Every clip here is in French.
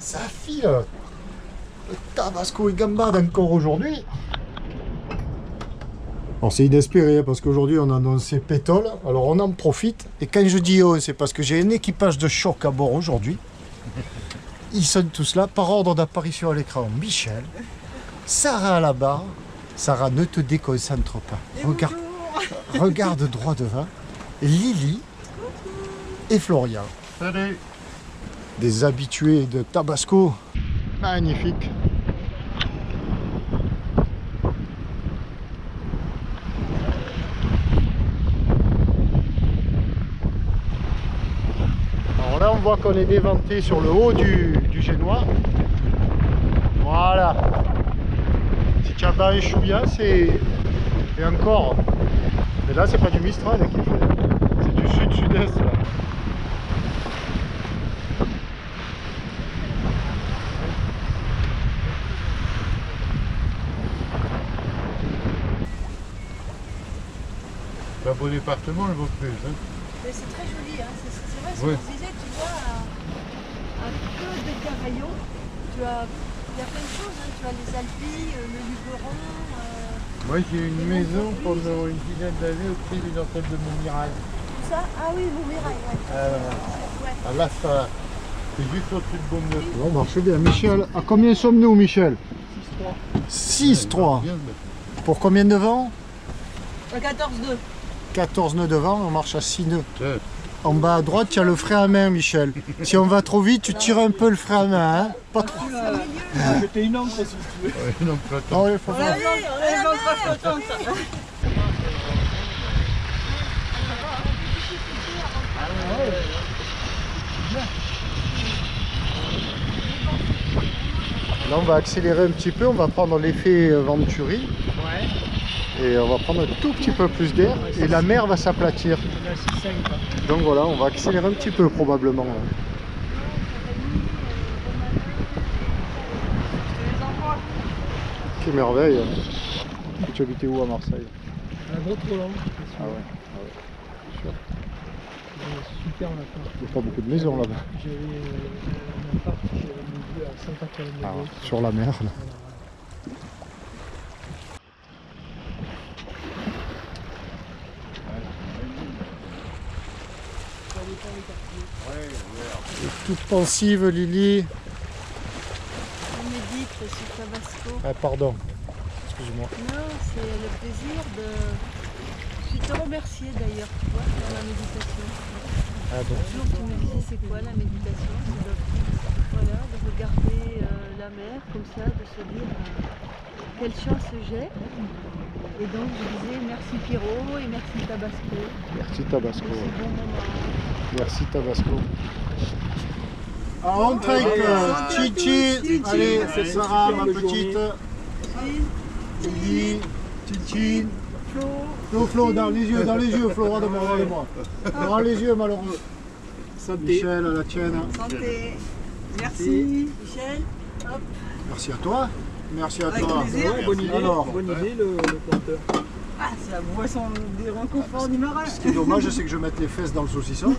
Ça file. Le tabasco et gambade encore aujourd'hui. Alors c'est inespéré parce qu'aujourd'hui on a annoncé pétole, alors on en profite. Et quand je dis oh, c'est parce que j'ai un équipage de choc à bord aujourd'hui. Ils sont tous là par ordre d'apparition à l'écran. Michel, Sarah à la barre. Sarah, ne te déconcentre pas. Regarde droit devant. Lily et Florian. Salut. Des habitués de Tabasco. Magnifique. Alors là, on voit qu'on est déventé sur le haut du Génois. Voilà. Si tu as pas un chouïa, c'est... Et encore. Mais là, c'est pas du Mistral qui fait. C'est du sud-sud-est. Là. C'est un beau département, le Vaucluse. Hein. Mais c'est très joli, hein. C'est vrai, ce Oui. qu'on disait, tu vois, à peu de Carayon, il y a plein de choses, hein. Tu as les Alpilles, le Luberon. Moi, j'ai une maison pendant une dizaine d'années au pied d'une antenne de Montmirail. Tout ça. Ah oui, Montmirail, ouais. Ouais. Là, ça, c'est juste au-dessus de Beaune-Neuf. Bon, marche bien. Michel, à combien sommes-nous, Michel? 6-3. Bien, Pour combien de vents? 14-2. 14 nœuds de vent, on marche à 6 nœuds. mais- En bas à droite, tu as le frein à main, Michel. Si on va trop vite, tu tires un peu le frein à main. Hein, pas trop. J'étais une encre si tu veux. Ouais, non, pas tant. Ah ouais, faut faire. Là, on va accélérer un petit peu, on va prendre l'effet Venturi. Et on va prendre un tout petit peu plus d'air et la mer va s'aplatir. Donc voilà, on va accélérer un petit peu probablement. Quelle merveille. Tu habitais où à Marseille? Un gros trop long. Ah ouais, sûr. Super en appart. Il n'y a pas beaucoup de maisons là-bas. J'avais un appart que j'avais vendu à 180 Ah, euros. sur la mer. Là. Toute pensive, Lily. On médite sur Tabasco. Ah, pardon. Excuse-moi. Non, c'est le plaisir de te remercier d'ailleurs, tu vois, dans la méditation. Ah bon. Toujours tu me disais c'est quoi la méditation? C'est voilà, de regarder la mer comme ça, de se dire quelle chance j'ai. Et donc je disais merci Pierrot et merci Tabasco. Merci Tabasco. Pour ces bons moments. Merci Tabasco. Ah, on trinque. Chichi. Allez, c'est Sarah, ma petite. Lily. Chichi. Flo, dans les yeux, Flo, regarde-moi. Dans les yeux, malheureux. Michel, à la tienne. Santé. Merci Michel. Hop. Merci à toi. Merci à Avec toi. plaisir. Bonne idée, Alors. bonne idée le porteur. Ah, c'est la boisson des réconforts du marin. Ce qui est dommage, c'est que je mette les fesses dans le saucisson.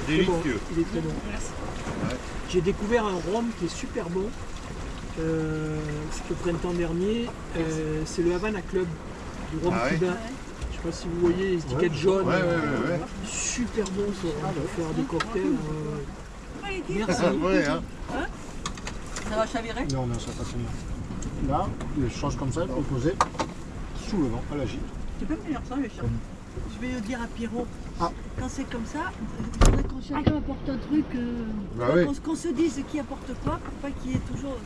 Délicieux. Il est très bon. J'ai découvert un rhum qui est super bon. C'était au printemps dernier. C'est le Havana Club du rhum Ah ouais. cubain. Je sais pas si vous voyez les étiquettes jaunes. Ouais. Super bon ce rhum pour faire des cocktails. Merci. Ouais, hein. Ça va chavirer? Non, ça va pas finir. Là, les choses comme ça, elles sont posées sous le vent, à la gîte. Tu peux me dire ça, Michel? Je vais dire à Pierrot, Ah. quand c'est comme ça, il faudrait qu'on chacun apporte un truc, Bah oui. qu'on se dise qui apporte quoi, pour pas qu'il y ait toujours...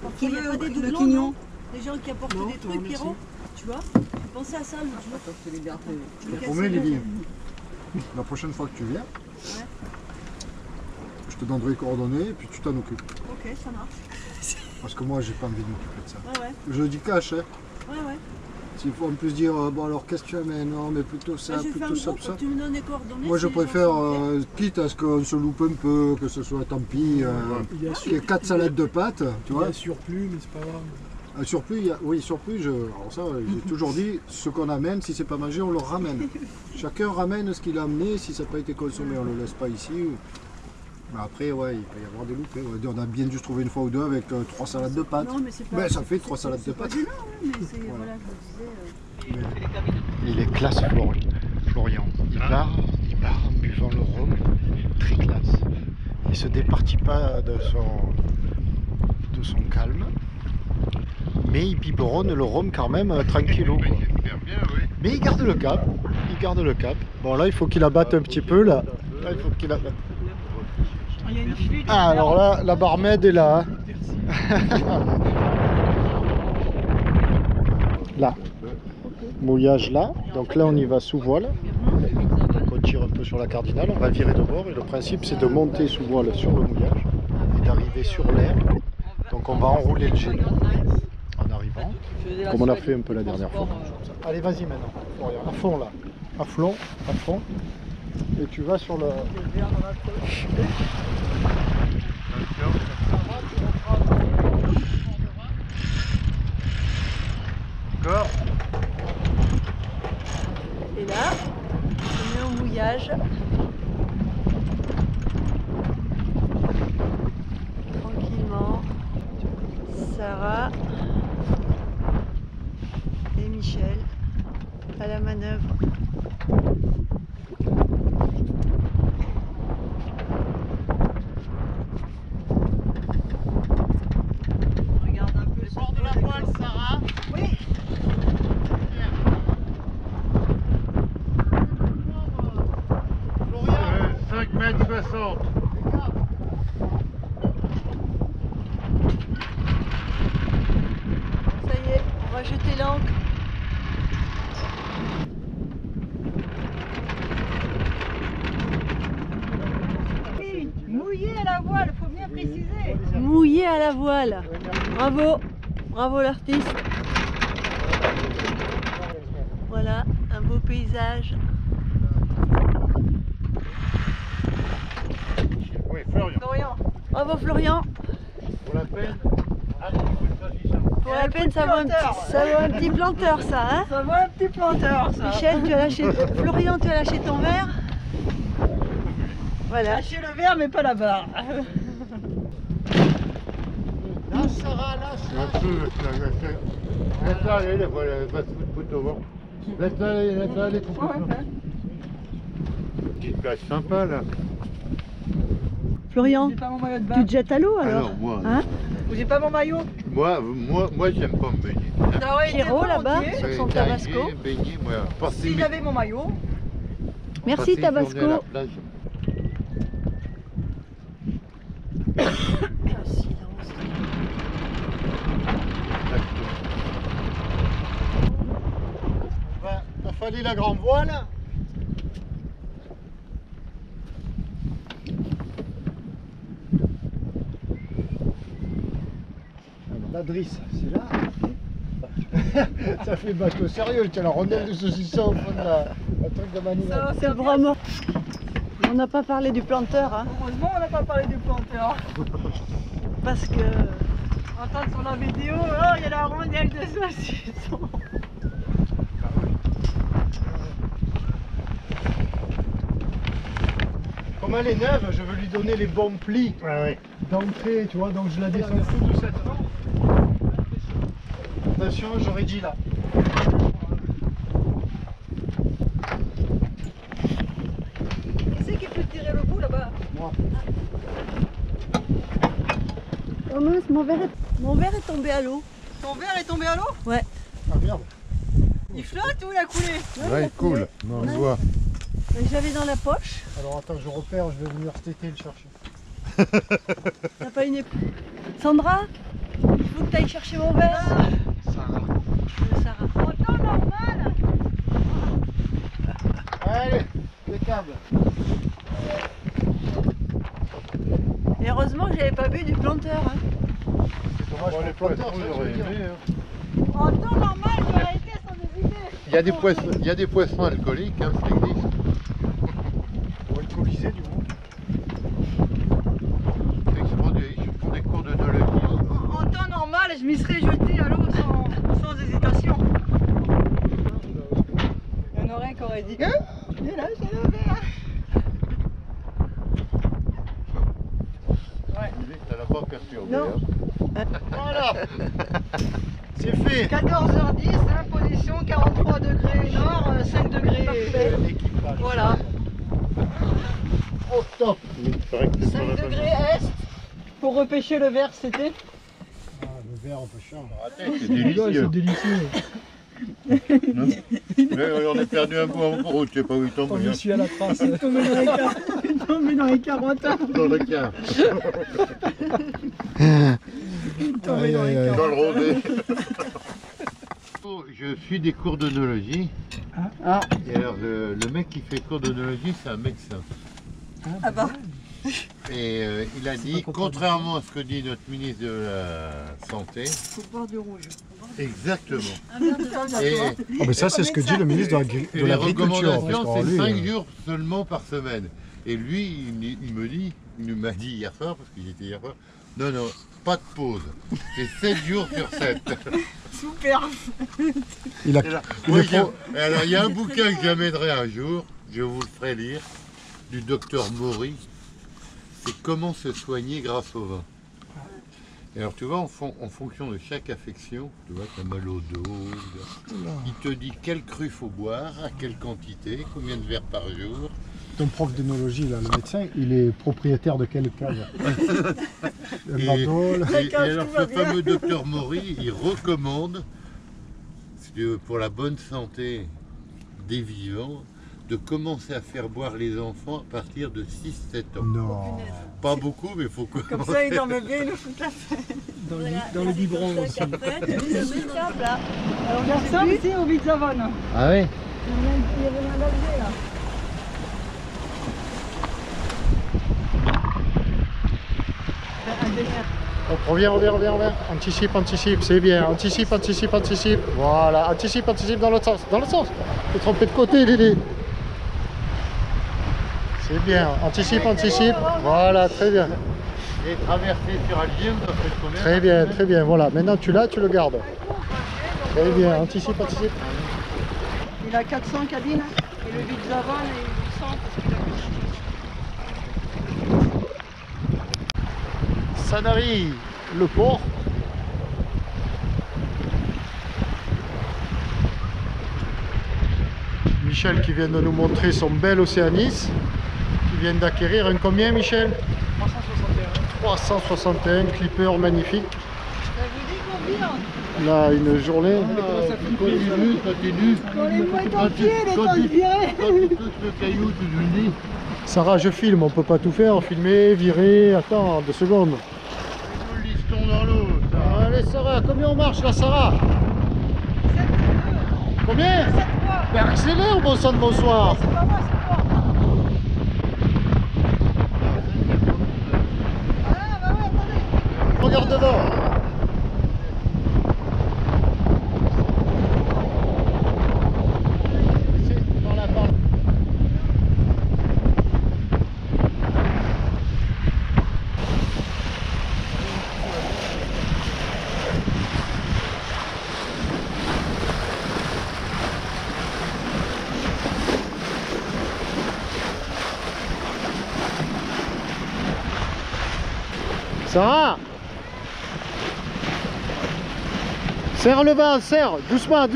Parfois, il n'y a pas des le doublons, quignon. non? Des gens qui apportent Non, des non, trucs, merci. Pierrot, tu vois? Pensez à ça l'autre jour. Je me Je promets, casse Lily, la prochaine fois que tu viens, je te donnerai les coordonnées et puis tu t'en occupes. Ok, ça marche. Parce que moi, j'ai pas envie de m'occuper de ça. Ouais. Je dis cash, hein. Ouais. S'il faut en plus dire, bon alors qu'est-ce que tu amènes? Non, mais plutôt ça, Je vais faire plutôt un ça, groupe, ça. tu me donnes les coordonnées. Moi, je si les gens préfère, sont OK. quitte à ce qu'on se loupe un peu, que ce soit tant pis, Il y a qu'il y ait 4 salades de pâtes, tu Il y vois. a surplus, mais c'est pas grave. Un surplus, surplus, alors ça, j'ai toujours dit, ce qu'on amène, si c'est pas mangé, on le ramène. Chacun ramène ce qu'il a amené, si ça n'a pas été consommé, on ne le laisse pas ici. Mais après, ouais, il peut y avoir des loupés. Ouais. On a bien dû se trouver une fois ou deux avec 3 salades de pâtes. Non, mais c'est pas. Mais ça fait 3 salades de pâtes. Non, mais c'est. Voilà, je me disais. Il est classe, Florian. Il part en buvant le rhum. Très classe. Il se départit pas de son calme. Mais il biberonne le rhum quand même tranquillou. Quoi. Mais il garde le cap. Bon là, il faut qu'il abatte un petit peu là. Là, il faut qu'il abatte. Il y a une flûte. Ah, alors là, la barmaid est là. Là. Mouillage là. Donc là, on y va sous voile. Donc on tire un peu sur la cardinale. On va virer de bord. Et le principe, c'est de monter sous voile sur le mouillage et d'arriver sur l'air. Donc on va enrouler le génie en arrivant. Comme on a fait un peu la dernière fois. Allez, vas-y maintenant. Florian. À fond là. À fond. Et tu vas sur le... Encore. Et là, on met au mouillage. Tranquillement. Sarah et Michel à la manœuvre. Regarde un peu le bord de la voile, Sarah. Oui. 5 mètres 60. Ça y est, on va jeter l'ancre. Mouillé à la voile, faut bien préciser. Mouillé à la voile. Bravo l'artiste. Voilà, un beau paysage. Oui, Florian. Florian. Bravo Florian. Pour la peine. Pour la peine, ça vaut un petit planteur ça, hein? Ça va un petit planteur, ça. Michel, tu as lâché. Florian, tu as lâché ton verre. Voilà. Lâchez le verre, mais pas la barre. Là, Sarah, là, Laisse-la aller, voilà, elle va se foutre au vent. Laisse-la aller, tout petite plage sympa là. Florian, J'ai pas mon maillot de bain. tu te jettes à l'eau alors? Alors moi, Hein? J'ai pas mon maillot. moi j'aime pas me baigner. Ça aurait été Pierrot là-bas, volontiers. sur son Ouais, tabasco. baigner, moi, passer Si mes- j'avais mon maillot. Merci passer une journée à la Tabasco. plage. il a fallu la grande voile. La drisse, c'est là. Ça fait bateau sérieux, tu as la rondelle de saucisson au fond de la truc de manivelle. C'est vraiment. On n'a pas parlé du planteur, hein, Heureusement, on n'a pas parlé du planteur. parce que Entendre sur la vidéo, oh, il y a la rondelle de saucisson. Comme elle est neuve, je veux lui donner les bons plis d'entrée, tu vois, donc je la descends tout doucement. Attention, j'aurais dit là. Qui c'est qui peut tirer le bout là-bas? Moi. oh mince, mon verre est tombé à l'eau. Ton verre est tombé à l'eau? Ouais. Ah merde. Il flotte ou il a coulé? Ouais, cool. Non, on Ouais. voit. Mais je l'avais dans la poche. Alors attends, je repère, je vais venir cet été le chercher. T'as pas une épaule. Sandra, il faut que tu ailles chercher mon verre. Sarah. En temps normal. Allez, les câbles. Et heureusement que j'avais pas bu du planteur. Hein. C'est dommage pour le planteur, ça, je veux dire. En temps normal, j'aurais été sans hésiter. Il y a des poissons alcooliques, hein, ça existe. Pour alcooliser du coup. Je prends des cours de nologie. En temps normal, je m'y serais jeté à l'eau sans hésitation. Il y en aurait un qui aurait dit, hein? Et là, j'ai le verre. voiture. Non. Voilà. C'est fait. 14h10, hein, position 43 degrés nord, 5 degrés. L'équipage. Voilà. Au top. 5 degrés est pour repêcher le verre, c'était. Ah, le verre, on peut changer. C'est délicieux. délicieux. Mais on a perdu un bout en route, je sais pas où il tombe. Je suis à la trace. Tombé dans les carottes. Dans le quart, Aïe, aïe, aïe. dans le rosé. Je suis des cours d'œnologie. Ah. Et alors le mec qui fait cours d'œnologie, c'est un médecin. Ah bah. Et il a dit, contrairement à ce que dit notre ministre de la Santé, Faut boire du rouge. exactement. Un verre de vin Et, Ah, mais ça, c'est ce que dit le ministre de et les l'Agriculture. parce recommandations, que, c'est lui, 5 jours seulement par semaine. Et lui, il m'a dit hier soir, parce que j'étais hier soir, non, non, pas de pause. C'est 7 jours sur 7. Super. il a, Et là, il oui, est pro- et alors, il y a un bouquin que j'amènerai un jour, je vous le ferai lire, du docteur Maury. C'est comment se soigner grâce au vin. Et alors tu vois, en fonction de chaque affection, tu vois, tu as mal au dos, il te dit quel cru faut boire, à quelle quantité, combien de verres par jour. ton prof d'œnologie, là, le médecin, il est propriétaire de quelle cave? Le Et, bateau, là. et alors ce fameux docteur Maury, il recommande, pour la bonne santé des vivants, de commencer à faire boire les enfants à partir de 6-7 ans. Non. Pas beaucoup, mais il faut Comme commencer. ça, il dorme bien, il nous fout la fête. Dans le biberon aussi. Après, tu mets le câble là. Alors, regarde ça aussi au Bitzavone. Ah oui. Il y avait un alger là. Reviens. Anticipe, c'est bien. Anticipe. Voilà, anticipe dans l'autre sens. T'es trompé de côté, Lily. C'est bien. Anticipe. Voilà, très bien. Et traverser sur Alger, vous avez fait combien? Très bien. Voilà, maintenant tu l'as, tu le gardes. Très bien, anticipe. Il a 400 cabines et le Bitzavone est 800 parce qu'il a Sanary, le port. Michel qui vient de nous montrer son bel Océanis. Qui vient d'acquérir un combien, Michel? 361 clipper magnifique. Là, une journée. Continue. Quand les mois entiers, les Quand temps tu- virés. Quand tu touches le caillou, tu nous le dis. Sarah, je filme, on peut pas tout faire. Filmer, virer, attends, 2 secondes. Nous le listons dans l'eau. ça. Allez, Sarah, combien on marche là, Sarah? Combien? Ben, accélère, bon sang de bonsoir. C'est pas moi, c'est toi. Ah bah ouais, attendez. Regarde dedans. C'est dans la barre. Sarah! Serre le vent, serre, doucement.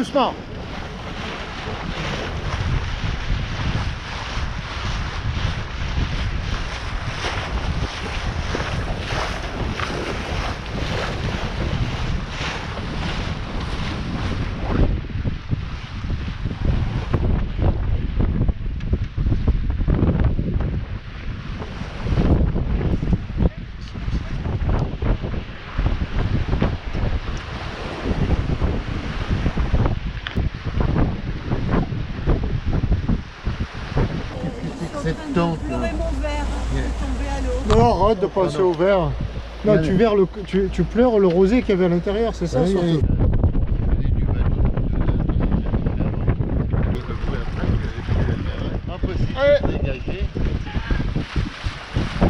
Cette tente, là. Pleurer mon verre, il est tombé à l'eau. Non, arrête de penser au verre. Non, tu pleures le rosé qu'il y avait à l'intérieur, c'est ça surtout. Impossible de dégager. Et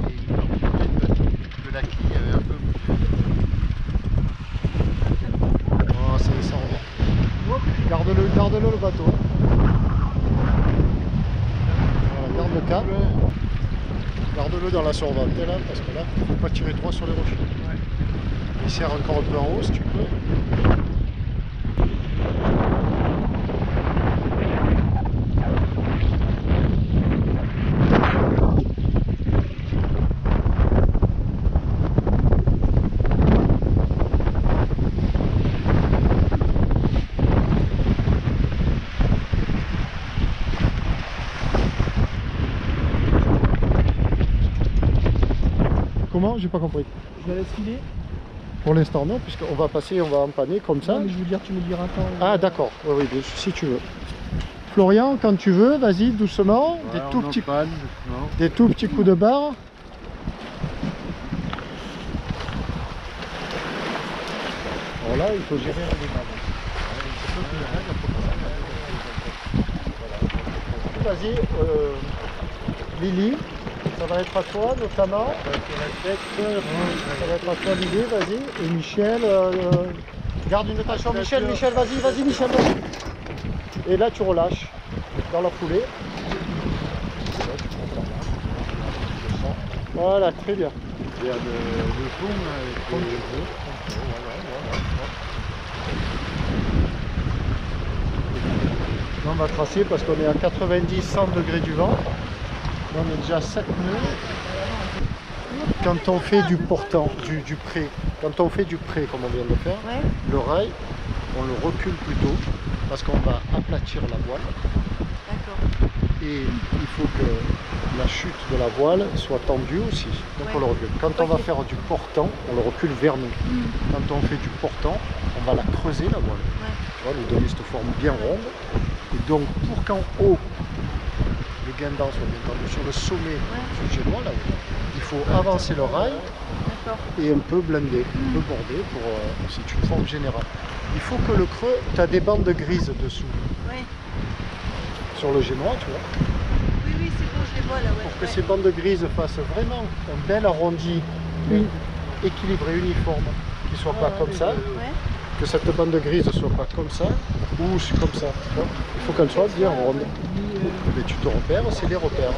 il en profite parce que la quille avait un peu bougé. Oh, ça revient. Garde-le le bateau. Voilà, garde le câble. Garde-le dans la survente là, parce que là, il ne faut pas tirer trop sur les rochers. Il serre encore un peu en haut si tu peux. Comment? J'ai pas compris. Je la laisse filer. Pour l'instant non, puisqu'on va passer, on va empanner comme ça. Non, mais je veux dire, tu me diras quand. Ah d'accord, oui, oui, si tu veux. Florian, quand tu veux, vas-y doucement, Ouais, on empanne, doucement. des tout petits coups de barre. Alors là, il faut gérer les barres. Vas-y, Lily, ça va être à toi notamment. Ça va être à toi Lily, vas-y. Et Michel, garde une attention. Michel, vas-y, Michel, vas-y. Et là, tu relâches dans la foulée. Voilà, très bien. Il y a le fond avec le feu. Là, on va tracer parce qu'on est à 90-100 degrés du vent. Là, on est déjà à 7 nœuds. Quand on fait du portant, du pré, quand on fait du pré comme on vient de le faire, Ouais. le rail, on le recule plutôt parce qu'on va aplatir la voile. D'accord. Et il faut que la chute de la voile soit tendue aussi. Donc Ouais. on le recule. Quand on va faire du portant, on le recule vers nous. Quand on fait du portant, on va la creuser la voile. Tu vois, lui donner cette forme bien ronde. Et donc pour qu'en haut, le guindant soit bien tendu sur le sommet du génois, là, il faut avancer le rail D'accord. et un peu blender, un peu border pour c'est une forme générale. Il faut que le creux, tu as des bandes grises dessous. Ouais. Sur le génois, tu vois. Oui, oui, c'est bon, je les vois là. Ouais. Pour que Ouais. ces bandes grises fassent vraiment un bel arrondi, équilibré, uniforme, qui ne soit pas comme ça, Ouais. que cette bande grise ne soit pas comme ça, ou comme ça. Tu vois. Il faut qu'elle soit bien ronde. Mais tu te repères, c'est les repères.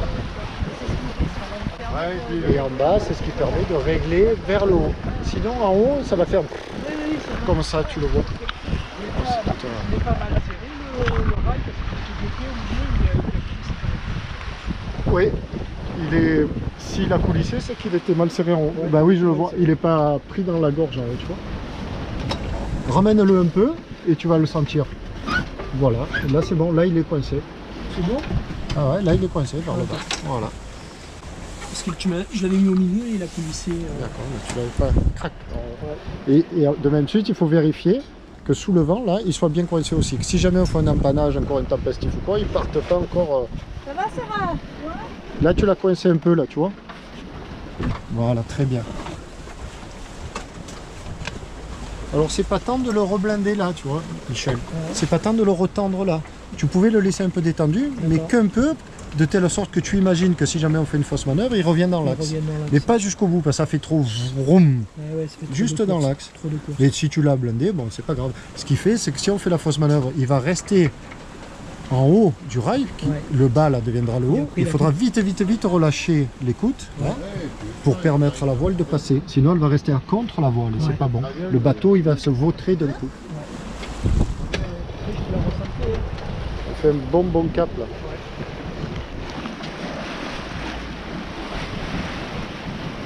Et en bas, c'est ce qui permet de régler vers le haut. Sinon, en haut, ça va faire Oui, oui, c'est bon. comme ça, tu le vois. Il est pas mal serré le rail parce que le pied au milieu, Oui, il est. S'il a coulissé, c'est qu'il était mal serré en haut. Bah oui, je le vois. Il n'est pas pris dans la gorge, en haut, tu vois. Ramène-le un peu et tu vas le sentir. Voilà. Et là, c'est bon. Là, il est coincé. c'est bon. Ah ouais, là, il est coincé par le bas. Voilà. Parce que je l'avais mis au milieu et il a coulissé. D'accord, mais tu l'avais pas. Crac. Et de même suite, il faut vérifier que sous le vent, là, il soit bien coincé aussi. Que si jamais on fait un empannage, encore un tempestif ou quoi, il parte pas encore. Ça va, Sarah? Là, tu l'as coincé un peu, là, tu vois. Voilà, très bien. Alors, c'est pas temps de le reblinder là, tu vois, Michel. C'est pas temps de le retendre là. Tu pouvais le laisser un peu détendu, mais qu'un peu, de telle sorte que tu imagines que si jamais on fait une fausse manœuvre, il revient dans l'axe. Mais pas jusqu'au bout, parce que ça fait trop vroom. Ouais, ça fait trop Juste de dans course, l'axe. trop de course. Et si tu l'as blindé, bon, c'est pas grave. Ce qui fait, c'est que si on fait la fausse manœuvre, il va rester en haut du rail, le bas là deviendra le Et haut. après, Il faudra vite relâcher l'écoute là, pour permettre à la voile de passer. Sinon, elle va rester à contre la voile et c'est pas bon. Le bateau, il va se vautrer d'un coup. On fait un bon cap là.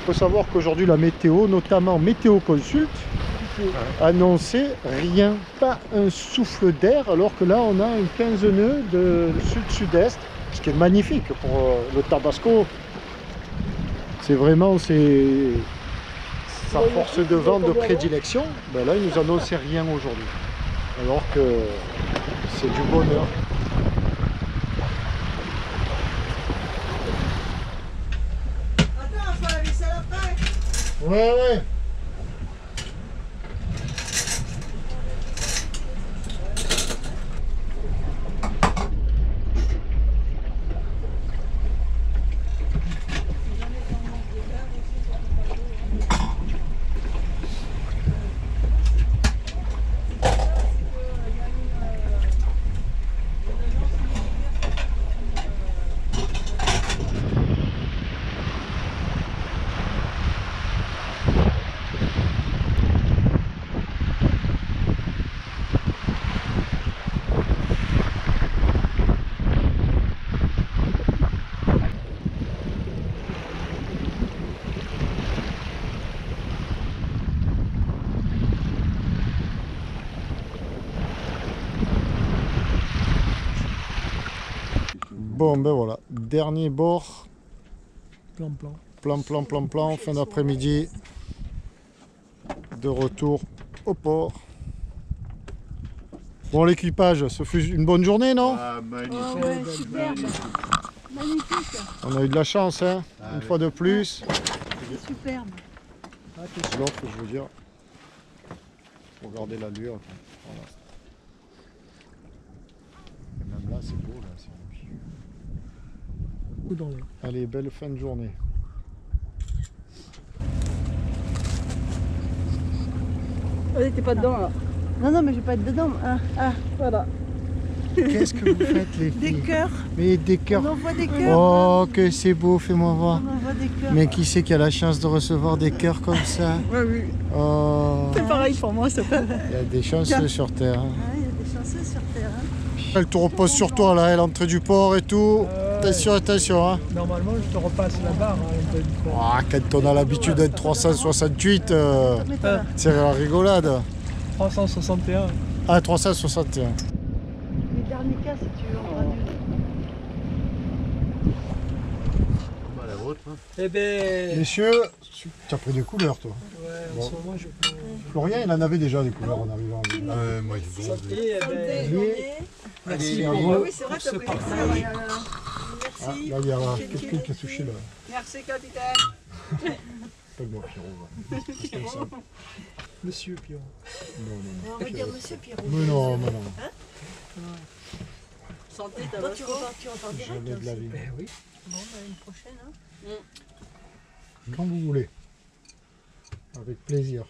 Il faut savoir qu'aujourd'hui la météo, notamment Météo Consult, annonçait rien, pas un souffle d'air, alors que là on a un 15 nœuds de sud-sud-est, ce qui est magnifique pour le Tabasco. C'est vraiment sa force de vent de prédilection. Ben là il nous annonçait rien aujourd'hui, alors que c'est du bonheur. Attends, faut la vaisselle après. Ouais. Bon, ben voilà, dernier bord, Plan. plan, fin d'après-midi, de retour au port. Bon, l'équipage, ça fait une bonne journée, non? Ah, magnifique. Oh ouais, superbe. Magnifique. On a eu de la chance, hein, une fois de plus. C'est superbe. L'autre, je veux dire, regardez l'allure. Voilà. Et même là, c'est beau, là, c'est magnifique. Allez, belle fin de journée. On n'était pas dedans là. Non, non, mais je vais pas être dedans. Voilà. Qu'est-ce que vous faites, les Des filles? cœurs. Mais des cœurs. On envoie des cœurs. Oh, que c'est beau, fais-moi voir. On envoie des cœurs. Mais qui c'est qui a la chance de recevoir des cœurs comme ça? Oui. Oh, C'est pareil pour moi, ça peut. il y a des chanceux sur Terre. Hein. Il y a des chanceux sur Terre. Hein. Elle te repose sur toi, là, à l'entrée du port et tout. Attention, attention. Hein. Normalement, je te repasse la barre. Ah, quand on a l'habitude d'être 368, Mets-toi là. c'est la rigolade. 361. Ah, 361. Les derniers cas, si tu veux, en traduire. Bah, la vôtre, hein. Eh ben. Messieurs, tu as pris des couleurs, toi. Ouais, en Bon. ce moment, je peux. Florian, il en avait déjà des couleurs en arrivant. Moi, je bronze. Et, eh ben, merci Allez, pour, bravo. Oui, c'est vrai, pour t'as ce pris partage. Ah, là, il y a quelqu'un qui a touché là. Merci, capitaine. Appelle-moi Pierrot. Va. Comme ça. Monsieur Piron. Non, On va dire monsieur Pierrot. Mais non, mais non. Santé, t'as toi, tu repars direct. Jamais de la vie. Ben oui. Bon, bah, une prochaine. Hein. Quand vous voulez. Avec plaisir.